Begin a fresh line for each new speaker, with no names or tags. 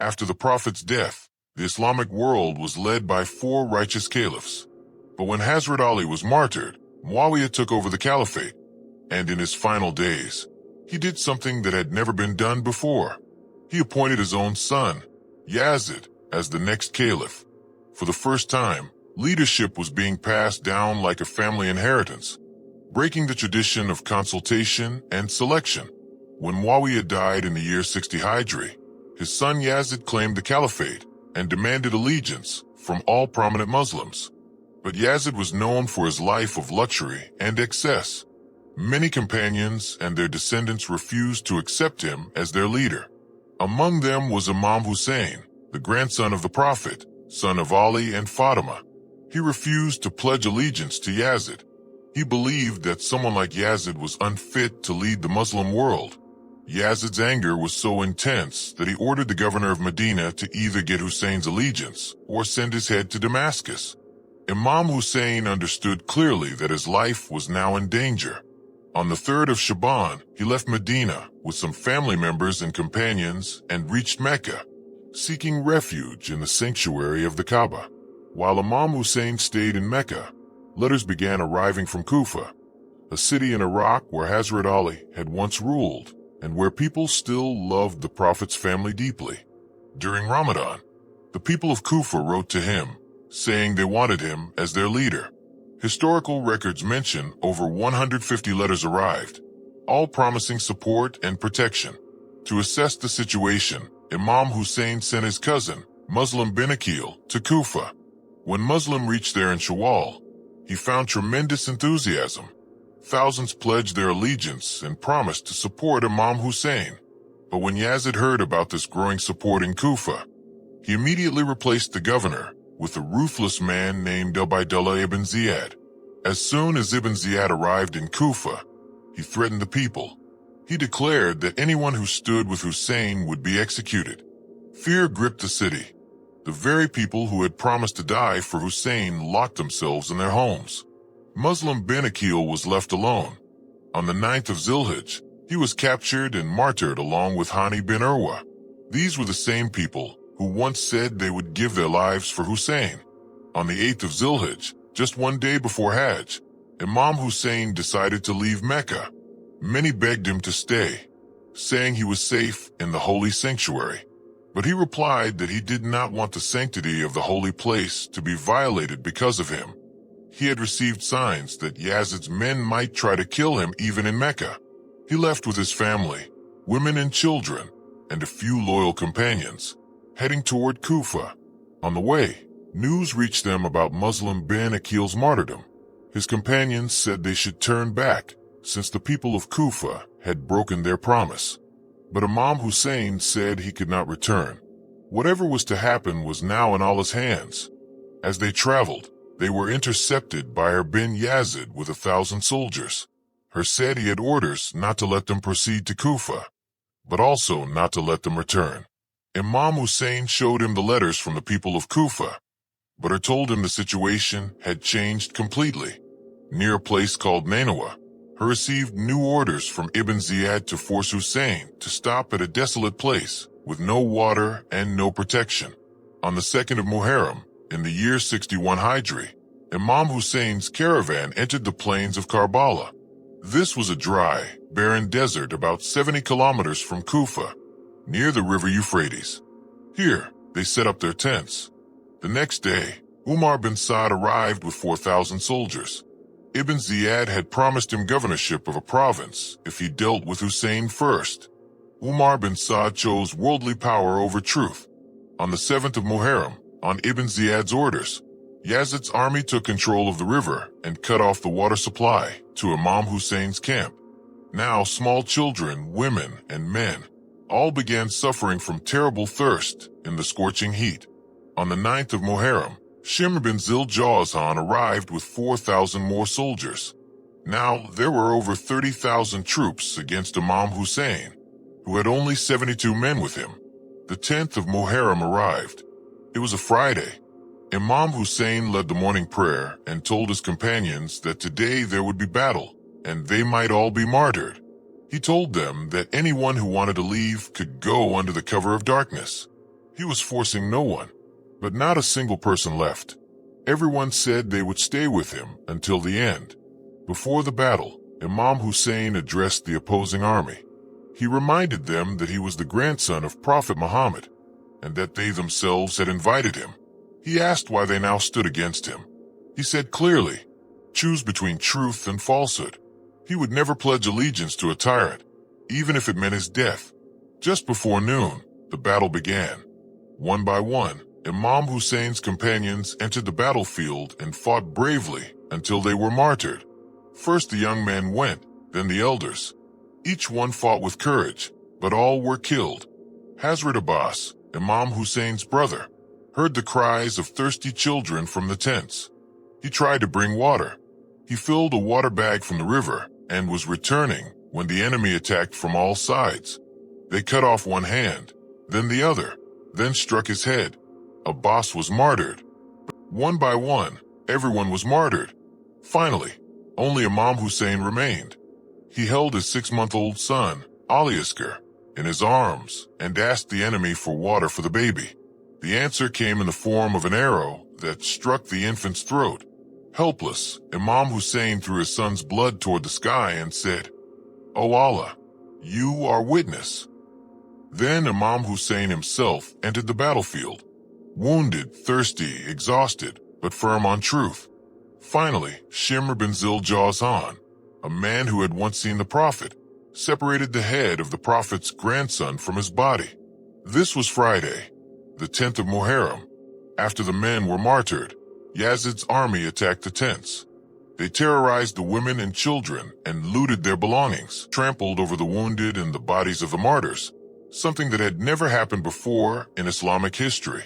After the Prophet's death, the Islamic world was led by 4 righteous caliphs. But when Hazrat Ali was martyred, Muawiyah took over the caliphate, and in his final days, he did something that had never been done before. He appointed his own son, Yazid, as the next caliph. For the first time, leadership was being passed down like a family inheritance, breaking the tradition of consultation and selection. When Muawiyah died in the year 60 Hijri, his son Yazid claimed the caliphate and demanded allegiance from all prominent Muslims. But Yazid was known for his life of luxury and excess. Many companions and their descendants refused to accept him as their leader. Among them was Imam Hussain, the grandson of the Prophet, son of Ali and Fatima. He refused to pledge allegiance to Yazid. He believed that someone like Yazid was unfit to lead the Muslim world. Yazid's anger was so intense that he ordered the governor of Medina to either get Hussein's allegiance or send his head to Damascus. Imam Hussain understood clearly that his life was now in danger. On the 3rd of Shaban, he left Medina with some family members and companions and reached Mecca, seeking refuge in the sanctuary of the Kaaba. While Imam Hussain stayed in Mecca, letters began arriving from Kufa, a city in Iraq where Hazrat Ali had once ruled and where people still loved the Prophet's family deeply. During Ramadan, the people of Kufa wrote to him, saying they wanted him as their leader. Historical records mention over 150 letters arrived, all promising support and protection. To assess the situation, Imam Hussain sent his cousin, Muslim bin Aqeel, to Kufa. When Muslim reached there in Shawwal, he found tremendous enthusiasm. Thousands pledged their allegiance and promised to support Imam Hussain. But when Yazid heard about this growing support in Kufa, he immediately replaced the governor with a ruthless man named Ubaydullah ibn Ziyad. As soon as Ibn Ziyad arrived in Kufa, he threatened the people. He declared that anyone who stood with Hussein would be executed. Fear gripped the city. The very people who had promised to die for Hussein locked themselves in their homes. Muslim bin Aqeel was left alone. On the 9th of Zilhijjah, he was captured and martyred along with Hani bin Urwa. These were the same people who once said they would give their lives for Hussein. On the 8th of Zilhijjah, just one day before Hajj, Imam Hussain decided to leave Mecca. Many begged him to stay, saying he was safe in the holy sanctuary. But he replied that he did not want the sanctity of the holy place to be violated because of him. He had received signs that Yazid's men might try to kill him even in Mecca. He left with his family, women and children, and a few loyal companions, heading toward Kufa. On the way, news reached them about Muslim bin Aqeel's martyrdom. His companions said they should turn back, since the people of Kufa had broken their promise. But Imam Hussain said he could not return. Whatever was to happen was now in Allah's hands. As they traveled, they were intercepted by her bin Yazid with 1,000 soldiers. Her said he had orders not to let them proceed to Kufa, but also not to let them return. Imam Hussain showed him the letters from the people of Kufa, but her told him the situation had changed completely. Near a place called Nainawa, her received new orders from Ibn Ziyad to force Hussein to stop at a desolate place with no water and no protection. On the 2nd of Muharram, in the year 61 Hijri, Imam Hussein's caravan entered the plains of Karbala. This was a dry, barren desert about 70 kilometers from Kufa, near the river Euphrates. Here, they set up their tents. The next day, Umar bin Saad arrived with 4,000 soldiers. Ibn Ziyad had promised him governorship of a province if he dealt with Hussein first. Umar bin Saad chose worldly power over truth. On the 7th of Muharram, on Ibn Ziyad's orders, Yazid's army took control of the river and cut off the water supply to Imam Hussein's camp. Now small children, women, and men all began suffering from terrible thirst in the scorching heat. On the 9th of Muharram, Shimr bin Zil-Jawazhan arrived with 4,000 more soldiers. Now there were over 30,000 troops against Imam Hussain, who had only 72 men with him. The 10th of Muharram arrived. It was a Friday. Imam Hussain led the morning prayer and told his companions that today there would be battle, and they might all be martyred. He told them that anyone who wanted to leave could go under the cover of darkness. He was forcing no one, but not a single person left. Everyone said they would stay with him until the end. Before the battle, Imam Hussain addressed the opposing army. He reminded them that he was the grandson of Prophet Muhammad, and that they themselves had invited him. He asked why they now stood against him. He said clearly, choose between truth and falsehood. He would never pledge allegiance to a tyrant, even if it meant his death. Just before noon, the battle began. One by one, Imam Hussein's companions entered the battlefield and fought bravely until they were martyred. First the young men went, then the elders. Each one fought with courage, but all were killed. Hazrat Abbas, Imam Hussein's brother, heard the cries of thirsty children from the tents. He tried to bring water. He filled a water bag from the river and was returning when the enemy attacked from all sides. They cut off one hand, then the other, then struck his head. Abbas was martyred. One by one, everyone was martyred. Finally, only Imam Hussain remained. He held his 6-month-old son, Aqeel, in his arms and asked the enemy for water for the baby. The answer came in the form of an arrow that struck the infant's throat. Helpless, Imam Hussain threw his son's blood toward the sky and said, "O Allah, you are witness." Then Imam Hussain himself entered the battlefield, wounded, thirsty, exhausted, but firm on truth. Finally, Shimr bin Ziljazhan, a man who had once seen the Prophet, separated the head of the Prophet's grandson from his body. This was Friday, the 10th of Muharram. After the men were martyred, Yazid's army attacked the tents. They terrorized the women and children and looted their belongings, trampled over the wounded and the bodies of the martyrs, something that had never happened before in Islamic history.